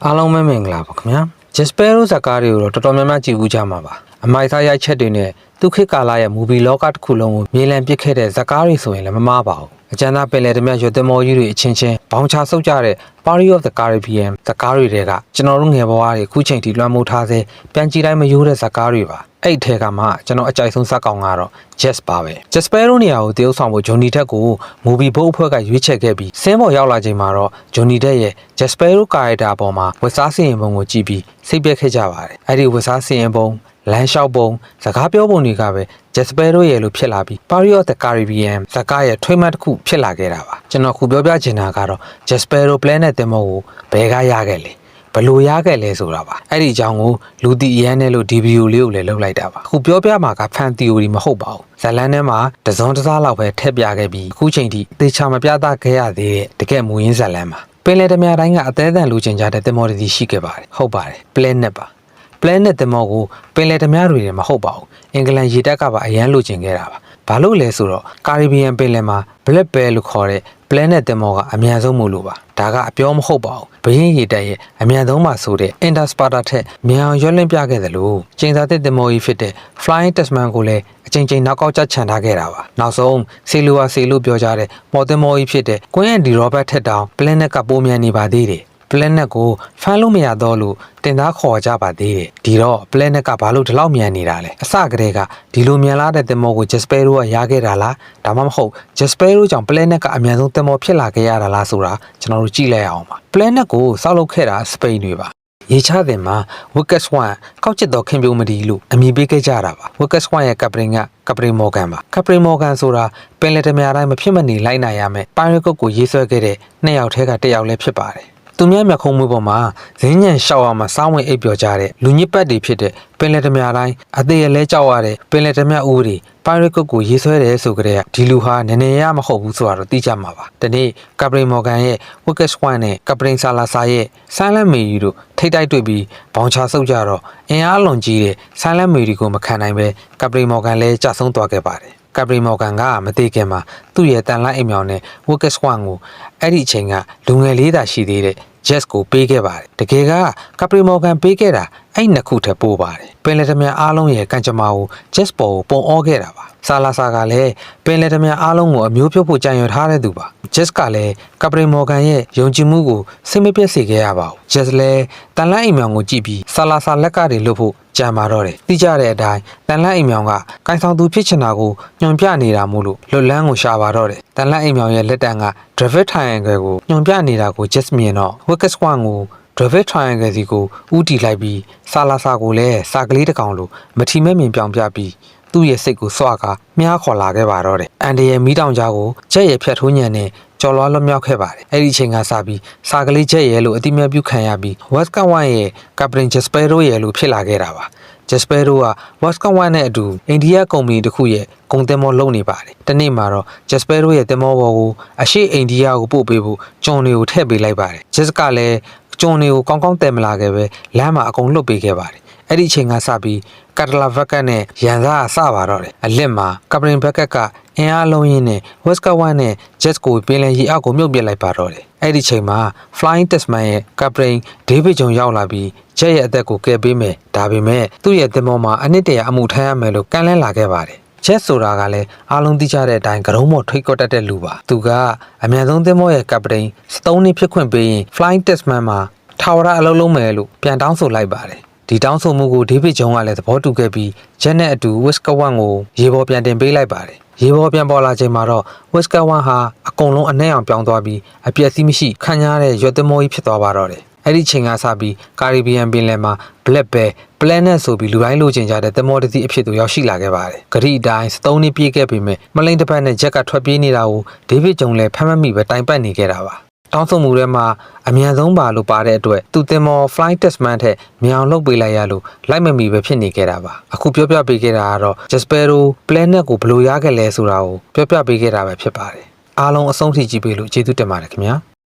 အားလုံးပဲမင်္ဂလာပါခင်ဗျာ Jaspero ဇာတ်ကားတွေကိုတော့တော်တော်များများကြည့်ဦးကြမှာပါအမိုက်သားရိုက်ချက်တွေနဲ့သူခေတ်ကာလရဲ့မူဗီလောကတစ်ခုလုံးကိုမြေလံပစ်ခဲ့တဲ့ဇာတ်ကားတွေဆိုရင်လည်းမမှားပါဘူးအကျဉ်းသားပင်လယ်ဓမြရွတ်သမောကြီးတွေအချင်းချင်းဘောင်ချဆုပ်ကြတဲ့ Party of the Caribbean ဇာတ်ကားတွေကကျွန်တော်တို့ငယ်ဘဝတွေခုချိန်ထိလွှမ်းမိုးထားစေပြန်ကြည့်တိုင်းမယိုးတဲ့ဇာတ်ကားတွေပါအဲ့ထဲကမှကျွန်တော်အကြိုက်ဆုံးဇာတ်ကောင်ကတော့ Jes ပါပဲ Jaspero နေရာကိုတရုပ်ဆောင်ဖို့ Johnny Depp ကိုမူဗီဘုတ်အဖွဲ့ကရွေးချယ်ခဲ့ပြီးစင်းပေါ်ရောက်လာချိန်မှာတော့ Johnny Depp ရဲ့ Jaspero ကာရက်တာပေါ်မှာဝတ်စားစီရင်ပုံကိုကြည့်ပြီးစိတ်ပျက်ခဲ့ကြပါတယ်အဲ့ဒီဝတ်စားစီရင်ပုံလမ်းလျှောက်ပုံစကားပြောပုံတွေကပဲ Jaspero ရဲ့လို့ဖြစ်လာပြီး Party of the Caribbean ဇာတ်ကားရဲ့ထွေးမှတ်တစ်ခုဖြစ်လာခဲ့တာပါကျွန်တော်ခုပြောပြချင်တာကတော့ Jaspero Planet တင်မောကိုဘယ်ကရခဲ့လဲဘလို့ရခဲ့လဲဆိုတာပါအဲ့ဒီအကြောင်းကိုလူတီအရန်နဲ့လို့ဒီဗီဒီယိုလေးကိုလည်းလုပ်လိုက်တာပါအခုပြောပြမှာက fan theory မဟုတ်ပါဘူးဇာတ်လမ်းထဲမှာတစုံတစားလောက်ပဲထည့်ပြခဲ့ပြီးအခုချိန်ထိသေချာမပြသခဲ့ရသေးတဲ့တကယ်မူရင်းဇာတ်လမ်းပါပင်လယ်ဓမြတိုင်းကအသေးအံလူချင်းကြတဲ့တင်မောတွေရှိခဲ့ပါတယ်ဟုတ်ပါတယ် Planet ပါ Planet တင်မောကိုပင်လယ်ဓမြတွေမဟုတ်ပါဘူးအင်္ဂလန်ရေတပ်ကပါအရန်လူချင်းခဲ့တာပါဘာလို့လဲဆိုတော့ Caribbean ပင်လယ်မှာ Black Bear လို့ခေါ်တဲ့ Planet တင်မောကအမြန်ဆုံးမို့လို့ပါဒါကအပြောမဟုတ်ပါဘူးဘရင်ရေတပ်ရဲ့အမြန်ဆုံးမှဆိုတဲ့ Intersparta ထက်မြန်အောင်ရွက်လင့်ပြခဲ့တယ်လို့ကျင်းသားတဲ့တင်မောကြီးဖြစ်တဲ့ Flying Dutchman ကိုလည်းအချိန်ချင်းနောက်ကောက်ချချန်ထားခဲ့တာပါနောက်ဆုံးဆေလူဝါဆေလို့ပြောကြတဲ့မော်တင်မောကြီးဖြစ်တဲ့ Queen and Robert ထက်တောင် Planet ကပိုမြန်နေပါသေးတယ်Planet ကိုဖမ်းလို့မရတော့လို့တင်သားခေါ်ကြပါသေးတယ်ဒီတော့ Planet ကဘာလို့ဒီလောက်မြန်နေတာလဲအစကတည်းကဒီလိုမြန်လာတဲ့တင်မောကို Jaspero ကရခဲ့တာလားဒါမှမဟုတ် Jaspero ကြောင့် Planet ကအမြန်ဆုံးတင်မောဖြစ်လာခဲ့ရတာလားဆိုတာကျွန်တော်တို့ကြည့်လိုက်အောင်ပါ Planet ကိုစောက်လုပ်ခဲ့တာစပိန်တွေပါရေချတဲ့မှာ Wicked Swan ကောက်ကျစ်တော်ခင်ပြိုမဒီလို့အမည်ပေးခဲ့ကြတာပါ Wicked Swan ရဲ့ကပရင်ကကပရီမော်ဂန်ပါကပရီမော်ဂန်ဆိုတာပင်လယ်ဓမြတိုင်းမဖြစ်မနေလိုက်နိုင်ရမယ်ပိုင်ရကုတ်ကိုရေးဆွဲခဲ့တဲ့နှစ်ယောက်ထဲကတစ်ယောက်လည်းဖြစ်ပါတယ်သူများမြခုံးမွေးပေါ်မှာဇင်းညံရှောက်အောင်မစောင်းဝင်အိပ်ပျော်ကြတဲ့လူညစ်ပတ်တွေဖြစ်တဲ့ပင်လယ်ဓမြတိုင်းအသေးအလဲကြောက်ရတဲ့ပင်လယ်ဓမြဦးတွေပိုင်ရကုတ်ကိုရေးဆွဲတယ်ဆိုကြတဲ့ဒီလူဟာနည်းနည်းရမဟုတ်ဘူးဆိုတာတော့သိကြမှာပါဒီနေ့ကပရီမော်ဂန်ရဲ့ Wicked Swan နဲ့ကပရင်ဆာလာဆာရဲ့ Silent Mary တို့ထိတ်တိုက်တွေ့ပြီးဘောင်ချဆုပ်ကြတော့အင်အားလွန်ကြီးတဲ့ Silent Mary ကိုမခံနိုင်ပဲကပရီမော်ဂန်လည်းကြဆုံးသွားခဲ့ပါတယ်ကပရီမော်ဂန်ကမသိခင်မှာသူ့ရဲ့တန်လိုက်အိမ်မြောင်နဲ့ Wicked Swan ကိုအဲ့ဒီအချိန်ကလူငယ်လေးသာရှိသေးတဲ့ Jes ကိုပေးခဲ့ပါတယ်တကယ်ကပရီမော်ဂန်ပေးခဲ့တာအဲ့နှစ်ခုထပ်ပိုးပါတယ်ပင်လယ်ဓမြအားလုံးရဲ့ကံကြမ္မာကို Jes ပေါ်ကိုပုံအောခဲ့တာပါဆာလာဆာကလည်းပင်လယ်ဓမြအားလုံးကိုအမျိုးပြုတ်ဖို့ကြံရွယ်ထားတဲ့သူပါ Jes ကလည်းကပရီမော်ဂန်ရဲ့ယုံကြည်မှုကိုစိတ်မပြတ်စေခဲ့ရပါဘူး Jes လည်းတန်လိုက်အိမ်မြောင်ကိုကြည့်ပြီးဆာလာဆာလက်ကတွေလွတ်ဖို့ကြံပါတော့တယ်သိကြတဲ့အတိုင်းတန်လန့်အိမ်မြောင်ကကိုင်ဆောင်သူဖြစ်ချင်တာကိုညွန်ပြနေတာမို့လို့လွတ်လန်းကိုရှာပါတော့တယ်တန်လန့်အိမ်မြောင်ရဲ့လက်တံက David Triangle ကိုညွန်ပြနေတာကို Jes မြင်တော့ Wicked Swan ကို David Triangle စီကိုဥတီလိုက်ပြီးဆာလာဆာကိုလည်းစာကလေးတစ်ကောင်လိုမထီမဲ့မြင်ပြောင်ပြပြီးသူ့ရဲ့စိတ်ကိုစွာကာမြားခေါ်လာခဲ့ပါတော့တယ်အန်ဒီရဲ့မိတောင်ကြားကိုချက်ရဲ့ဖြတ်ထိုးညံနဲ့ကျော်လွှားလွတ်မြောက်ခဲ့ပါတယ်အဲ့ဒီအချိန်ကစပြီးစာကလေးချက်ရဲ့လို့အတိမြတ်ပြုခံရပြီး West Kawan ရဲ့ကပရင် Jaspero ရဲ့လို့ဖြစ်လာခဲ့တာပါ Jaspero က West Kawan နဲ့အတူအိန္ဒိယကုမ္ပဏီတစ်ခုရဲ့ကုန်တင်မောလုပ်နေပါတယ်တနေ့မှာတော့ Jaspero ရဲ့တင်မောဘောကိုအရှိအိန္ဒိယကိုပို့ပေးဖို့ကျွန်တွေကိုထည့်ပေးလိုက်ပါတယ် Jes ကလည်းကျွန်တွေကိုကောင်းကောင်းတည်မလာခဲ့ပဲလမ်းမှာအကုန်လွတ်ပေးခဲ့ပါတယ်အဲ့ဒီအချိန်ကစပြီးကတလာဘက်ကနဲ့ရန်သားအစပါတော့တယ်အလစ်မှာကပရင်ဘက်ကကအင်အားလုံးရင်းနဲ့ West Kawan နဲ့ Jes ကိုပင်လယ်ရေအောက်ကိုမြုပ်ပစ်လိုက်ပါတော့တယ်အဲ့ဒီချိန်မှာ Flying Dutchman ရဲ့ကပရင်ဒေးဗစ်ဂျုံရောက်လာပြီး Jet ရဲ့အသက်ကိုကယ်ပေးမယ်ဒါပေမဲ့သူ့ရဲ့တင်မောမှာအနှစ်တရာအမှုထမ်းရမယ်လို့ကန့်လန့်လာခဲ့ပါတယ်Jet ဆိုတာကလည်းအားလုံးသိကြတဲ့အတိုင်းကရုံးမော်ထိတ်ကော့တတ်တဲ့လူပါသူကအမြန်ဆုံးတင်မောရဲ့ကပရင်73နှစ်ဖြစ်ခွင့်ပေးရင် Flying Dutchman မှာထာဝရအလုပ်လုပ်မယ်လို့ပြန်တောင်းဆိုလိုက်ပါတယ်ဒီတောင်းဆိုမှုကိုဒေးဗစ်ဂျုံကလည်းသဘောတူခဲ့ပြီး Jet နဲ့အတူ West Kawan ကိုရေပေါ်ပြန်တင်ပေးလိုက်ပါတယ်ရေပေါ်ပြန်ပေါ်လာချိန်မှာတော့ West Kawan ဟာအကုန်လုံးအနှဲ့အောင်ပြောင်းသွားပြီးအပြည့်အစည်းမရှိခန့်ညားတဲ့ရွက်သမောကြီးဖြစ်သွားပါတော့တယ်အဲ့ဒီချိန်ကစပြီး Caribbean ပင်လယ်မှာ Black Bear Planet ဆိုပြီးလူတိုင်းလိုချင်ကြတဲ့သမောတစ်စီးအဖြစ်သို့ရောက်ရှိလာခဲ့ပါတယ်ဂရိအတိုင်း73နှစ်ပြည့်ခဲ့ပေမဲ့မလိန်တစ်ပတ်နဲ့ Jet ကထွက်ပြေးနေတာကိုဒေးဗစ်ဂျုံလည်းဖမ်းမမိပဲတိုင်ပတ်နေခဲ့တာပါတောင်းဆိုမှုထဲမှာအမြန်ဆုံးပါလို့ပါတဲ့အတွက်သူတင်မော Flying Dutchman ထက်မြန်အောင်လုပ်ပေးလိုက်ရလို့လိုက်မမီပဲဖြစ်နေခဲ့တာပါအခုပြောပြပေးခဲ့တာကတော့ Jaspero Planet ကိုဘယ်လိုရခဲ့လဲဆိုတာကိုပြောပြပေးခဲ့တာပဲဖြစ်ပါတယ်အားလုံးအဆုံးထိကြည့်ပေးလို့ကျေးဇူးတင်ပါတယ်ခင်ဗျာ